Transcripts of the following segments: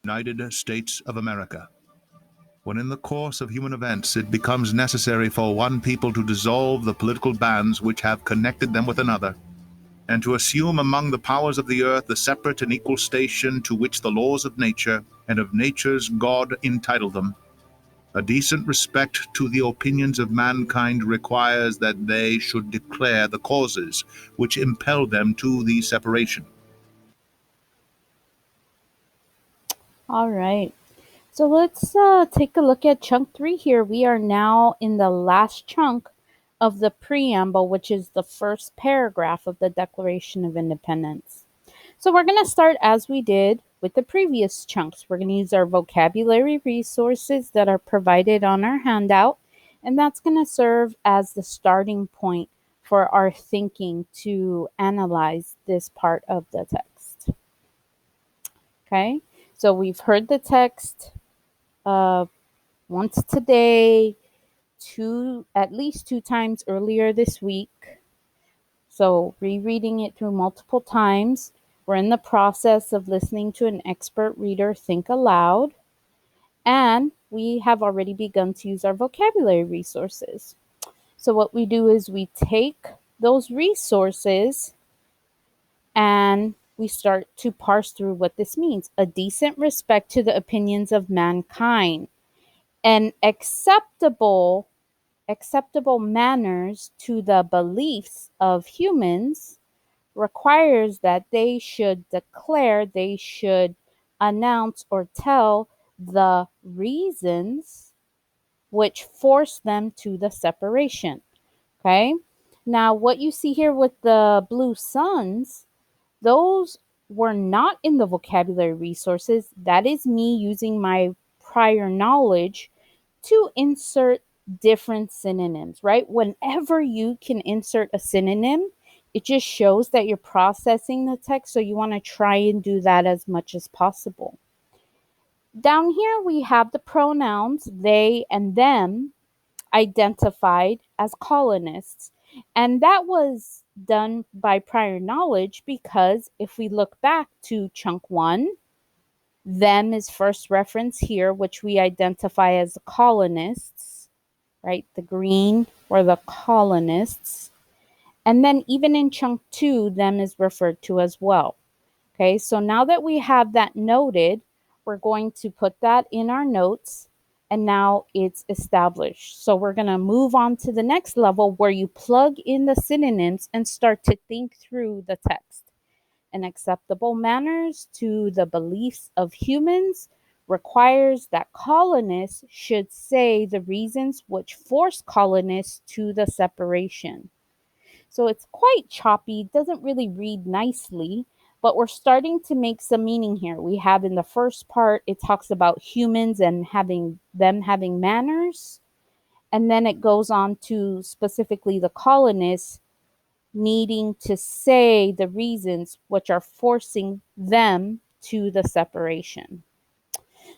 United States of America. When in the course of human events it becomes necessary for one people to dissolve the political bands which have connected them with another, and to assume among the powers of the earth the separate and equal station to which the laws of nature and of nature's God entitle them, a decent respect to the opinions of mankind requires that they should declare the causes which impel them to the separation. All right. So let's take a look at chunk 3 here. We are now in the last chunk of the preamble, which is the first paragraph of the Declaration of Independence. So we're going to start as we did with the previous chunks. We're going to use our vocabulary resources that are provided on our handout, and that's going to serve as the starting point for our thinking to analyze this part of the text. Okay, so we've heard the text once today, at least two times earlier this week. So rereading it through multiple times. We're in the process of listening to an expert reader think aloud, and we have already begun to use our vocabulary resources. So what we do is we take those resources and we start to parse through what this means. A decent respect to the opinions of mankind, and acceptable manners to the beliefs of humans requires that they should declare, they should announce or tell the reasons which force them to the separation. Okay. Now, what you see here with the blue suns, those were not in the vocabulary resources. That is me using my prior knowledge to insert different synonyms, right? Whenever you can insert a synonym, it just shows that you're processing the text. So you want to try and do that as much as possible. Down here, we have the pronouns they and them identified as colonists. And that was done by prior knowledge because if we look back to chunk 1, them is first reference here, which we identify as the colonists, right? The green were the colonists. And then even in chunk 2, them is referred to as well. Okay, so now that we have that noted, we're going to put that in our notes, and now it's established. So we're going to move on to the next level where you plug in the synonyms and start to think through the text. And acceptable manners to the beliefs of humans requires that colonists should say the reasons which force colonists to the separation. So it's quite choppy, doesn't really read nicely, but we're starting to make some meaning here. We have in the first part, it talks about humans and having manners. And then it goes on to specifically the colonists needing to say the reasons which are forcing them to the separation.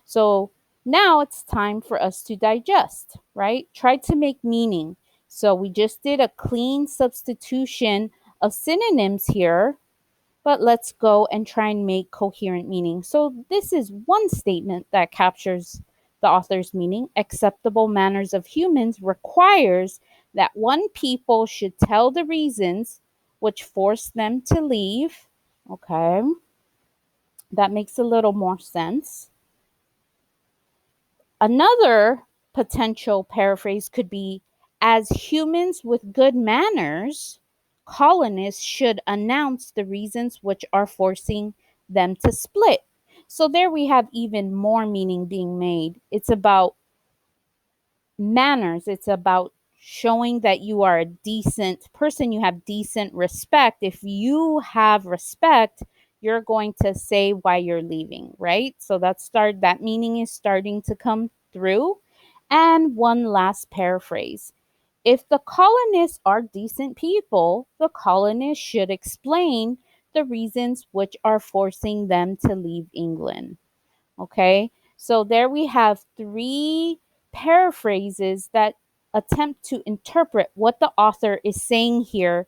So now it's time for us to digest, right? Try to make meaning. So we just did a clean substitution of synonyms here, but let's go and try and make coherent meaning. So this is one statement that captures the author's meaning. Acceptable manners of humans requires that one people should tell the reasons which force them to leave. Okay, that makes a little more sense. Another potential paraphrase could be, as humans with good manners, colonists should announce the reasons which are forcing them to split. So there we have even more meaning being made. It's about manners. It's about showing that you are a decent person, you have decent respect. If you have respect, you're going to say why you're leaving, right? So that meaning is starting to come through. And one last paraphrase. If the colonists are decent people, the colonists should explain the reasons which are forcing them to leave England. Okay, so there we have 3 paraphrases that attempt to interpret what the author is saying here